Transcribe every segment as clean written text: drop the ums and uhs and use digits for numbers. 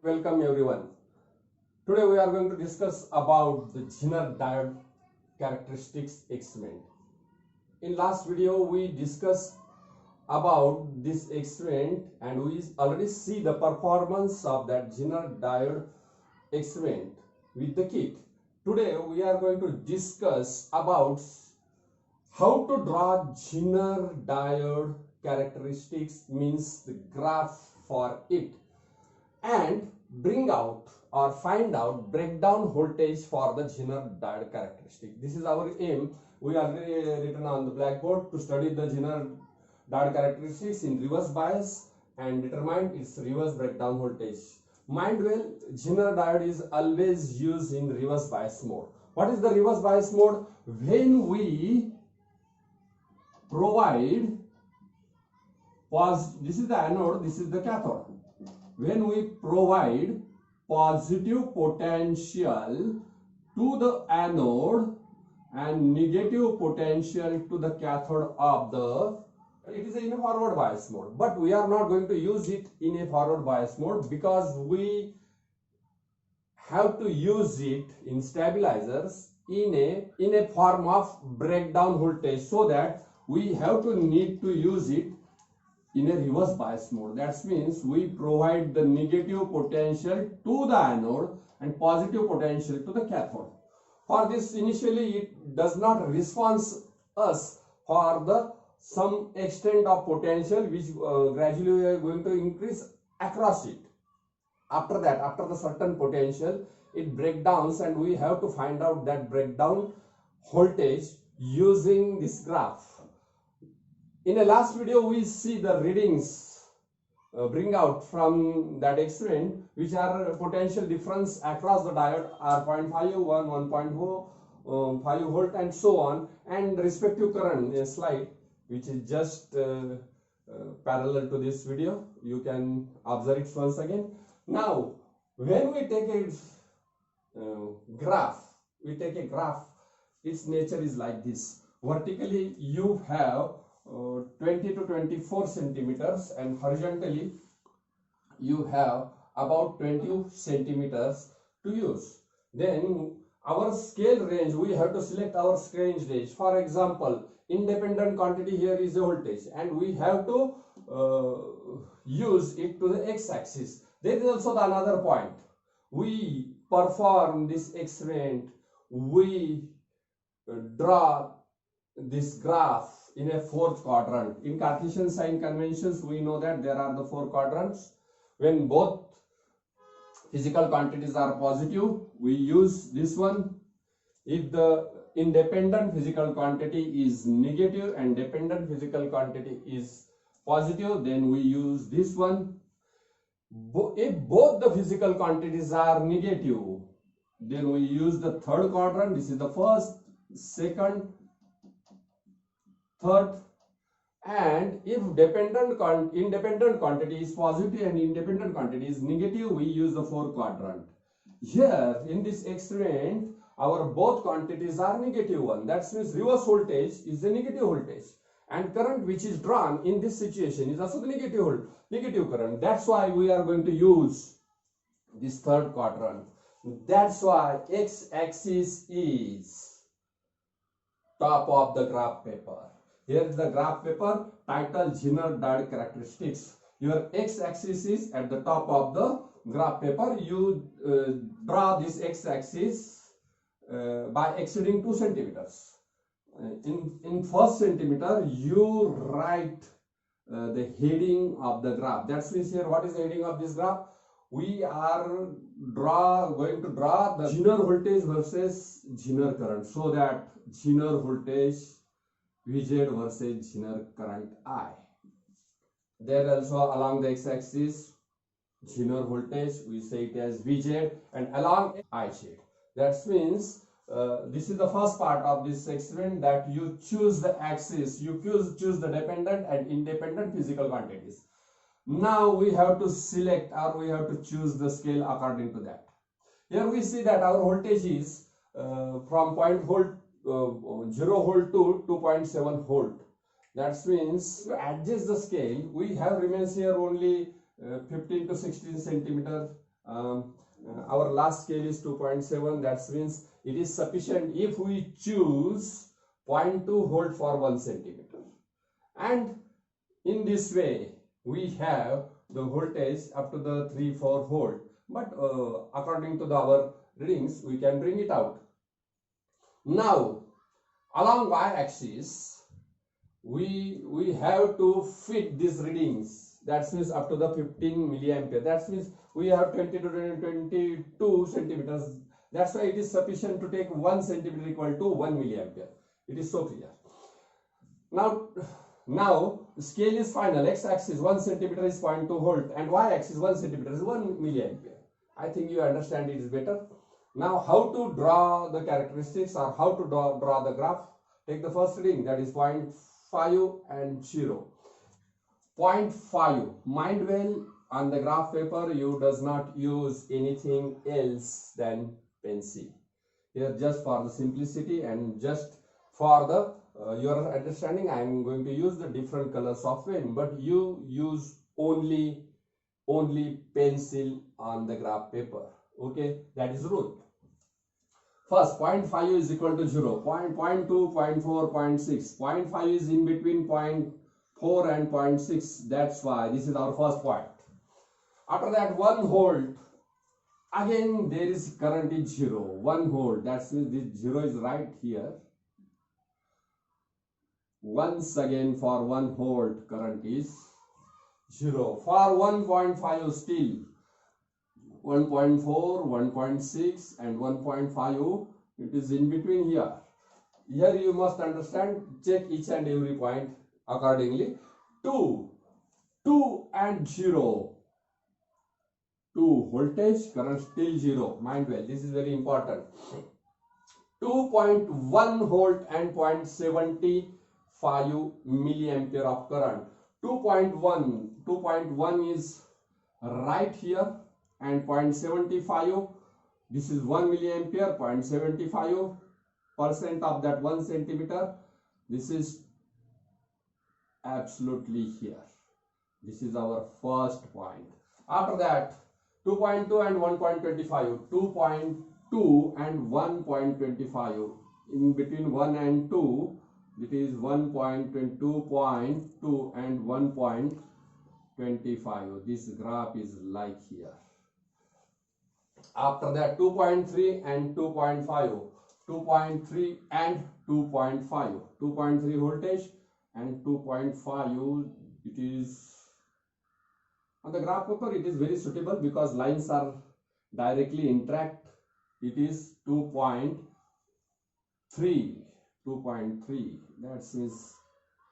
Welcome everyone. Today we are going to discuss about the Zener diode characteristics experiment. In last video we discussed about this experiment and we already see the performance of that Zener diode experiment with the kit. Today we are going to discuss about how to draw Zener diode characteristics, means the graph for it, and bring out or find out breakdown voltage for the Zener diode characteristic. This is our aim. We are written on the blackboard to study the Zener diode characteristics in reverse bias and determine its reverse breakdown voltage. Mind well, Zener diode is always used in reverse bias mode. What is the reverse bias mode? When we provide this is the anode, this is the cathode. When we provide positive potential to the anode and negative potential to the cathode of it is in a forward bias mode, but we are not going to use it in a forward bias mode because we have to use it in stabilizers in a form of breakdown voltage, so that we have to need to use it in a reverse bias mode. That means we provide the negative potential to the anode and positive potential to the cathode. For this, initially it does not respond us for the some extent of potential which gradually we are going to increase across it. After that, after the certain potential, it breakdowns and we have to find out that breakdown voltage using this graph. In the last video, we see the readings bring out from that experiment, which are potential difference across the diode are 0.5, 1, 1.0, 5 volt and so on, and respective current, a slide which is just parallel to this video. You can observe it once again. Now, when we take a graph, its nature is like this. Vertically, you have 20 to 24 centimeters and horizontally you have about 20 centimeters to use. Then our scale range, we have to select our scale range. For example, independent quantity here is a voltage and we have to use it to the x-axis. There is also the another point. We perform this experiment, we draw this graph in a fourth quadrant. In Cartesian sign conventions, we know that there are the four quadrants. When both physical quantities are positive, we use this one. If the independent physical quantity is negative and dependent physical quantity is positive, then we use this one. If both the physical quantities are negative, then we use the third quadrant. This is the first, second, third. And if independent quantity is positive and independent quantity is negative, we use the fourth quadrant. Here in this experiment, our both quantities are negative one. That means reverse voltage is the negative voltage, and current which is drawn in this situation is also the negative current. That's why we are going to use this third quadrant. That's why x-axis is top of the graph paper. Here is the graph paper titled Zener diode characteristics. Your x-axis is at the top of the graph paper. You draw this x-axis by exceeding 2 centimeters. In first centimeter, you write the heading of the graph. That means here, what is the heading of this graph? We are going to draw the Zener voltage versus Zener current, so that Zener voltage Vz versus Zener current I. There also along the x-axis, Zener voltage, we say it as Vz, and along Iz. That means this is the first part of this experiment, that you choose the axis, you choose the dependent and independent physical quantities. Now we have to select or we have to choose the scale according to that. Here we see that our voltage is from 0 volt to 2.7 volt. That means to adjust the scale, we have remains here only 15 to 16 centimeter our last scale is 2.7. That means it is sufficient if we choose 0.2 volt for 1 centimeter. And in this way, we have the voltage up to the 3-4 volt. But according to our readings, we can bring it out. Now, along y-axis, we have to fit these readings. That means up to the 15 milliampere. That means we have 20 to 22 centimeters. That's why it is sufficient to take 1 centimeter equal to 1 milliampere. It is so clear. Now scale is final. X-axis 1 centimeter is 0.2 volt and y-axis 1 centimeter is 1 milliampere. I think you understand it is better. Now how to draw the characteristics or how to draw the graph? Take the first reading, that is 0.5 and 0. 0.5. Mind well, on the graph paper you does not use anything else than pencil. Here just for the simplicity and just for the your understanding, I am going to use the different colors of pen, but you use only pencil on the graph paper. Okay, that is rule. First, 0.5 is equal to 0, 0.2, 0.4, 0.6. 0.5 is in between 0.4 and 0.6. That's why this is our first point. After that, 1 volt. Again, there is current is 0. 1 volt. That means this 0 is right here. Once again, for 1 volt, current is 0. For 1.5 still. 1.4, 1.6 and 1.5, it is in between here. Here you must understand, check each and every point accordingly. 2 and 0. 2 voltage, current still 0. Mind well, this is very important. 2.1 volt and 0.75 milliampere of current. 2.1 is right here. And 0.75, this is 1 milliampere, 0.75% of that 1 centimeter. This is absolutely here. This is our first point. After that, 2.2 and 1.25, 2.2 and 1.25. In between 1 and 2, it is 1.2.2 and 1.25. This graph is like here. After that, 2.3 and 2.5, 2.3 and 2.5, 2.3 voltage and 2.5. It is on the graph paper. It is very suitable because lines are directly interact. It is 2.3. That means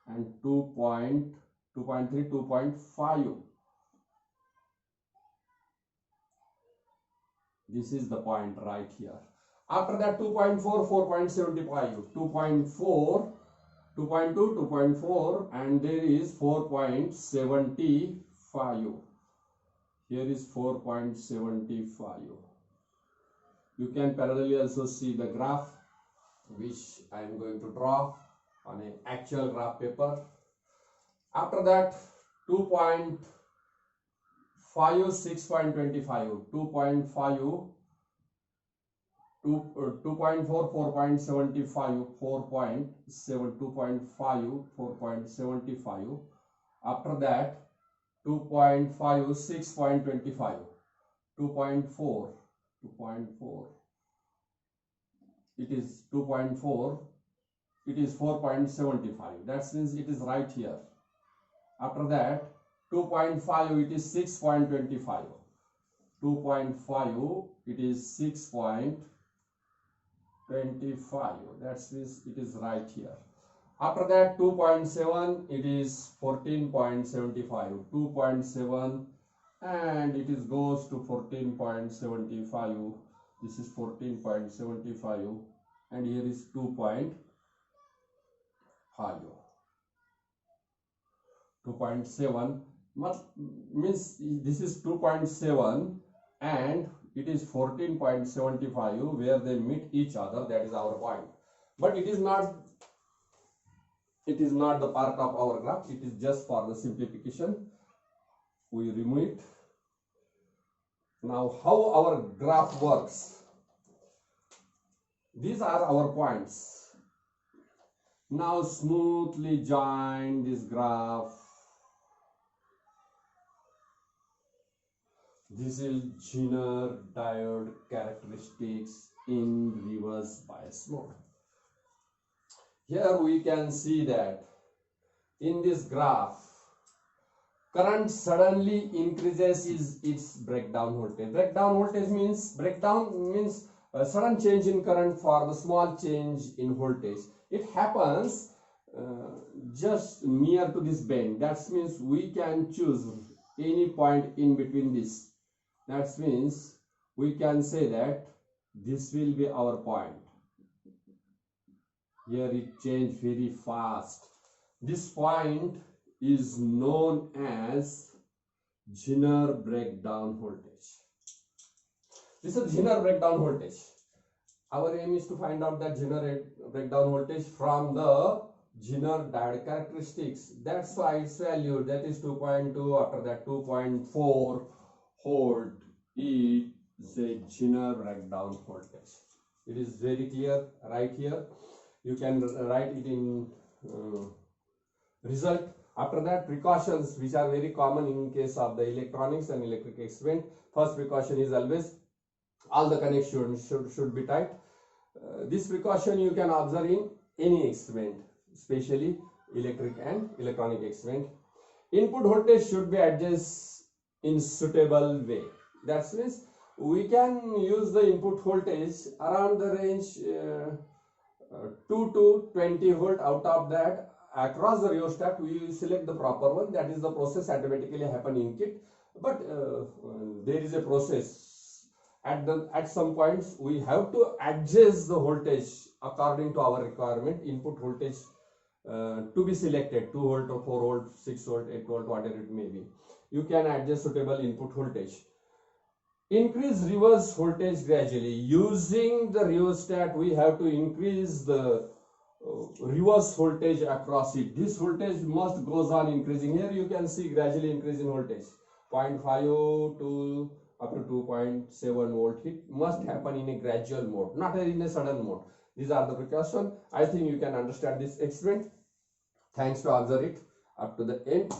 and 2.3, 2.5. This is the point right here. After that, 2.4, 4.75, 2.4, 2.2, 2.4 and there is 4.75. Here is 4.75. You can parallelly also see the graph which I am going to draw on an actual graph paper. After that, 2.5, 6.25, 2.5, 2.4, 4.75, 4.7, 2.5, 4.75. After that, 2.5, 6.25, 2.4, 2.4. It is 2.4. It is 4.75. That means it is right here. After that, 2.5, it is 6.25. 2.5, it is 6.25. That means it is right here. After that, 2.7, it is 14.75. 2.7 and it is goes to 14.75. This is 14.75 and here is 2.5. 2.7 means this is 2.7 and it is 14.75 where they meet each other. That is our point. But it is not the part of our graph. It is just for the simplification. We remove it. Now how our graph works. These are our points. Now smoothly join this graph. This is Zener diode characteristics in reverse bias mode. Here we can see that in this graph, current suddenly increases its breakdown voltage. Breakdown means a sudden change in current for the small change in voltage. It happens just near to this bend. That means we can choose any point in between this. That means we can say that this will be our point. Here it changed very fast. This point is known as Zener breakdown voltage. This is Zener breakdown voltage. Our aim is to find out that Zener breakdown voltage from the Zener diode characteristics. That's why its value, that is 2.2, after that 2.4 volt is a Zener breakdown voltage. It is very clear right here. You can write it in result. After that, precautions which are very common in case of the electronics and electric experiment. First precaution is always all the connections should be tight. This precaution you can observe in any experiment, especially electric and electronic experiment. Input voltage should be adjusted in suitable way. That means we can use the input voltage around the range 2 to 20 volt. Out of that, across the rheostat we select the proper one. That is the process automatically happen in kit. But there is a process at some points we have to adjust the voltage according to our requirement. Input voltage to be selected 2 volt or 4 volt, 6 volt, 8 volt, whatever it may be. You can adjust suitable input voltage. Increase reverse voltage gradually. Using the rheostat, we have to increase the reverse voltage across it. This voltage must goes on increasing. Here you can see gradually increasing voltage. 0.5 to up to 2.7 volt. It must happen in a gradual mode, not in a sudden mode. These are the precautions. I think you can understand this experiment. Thanks to observe it up to the end.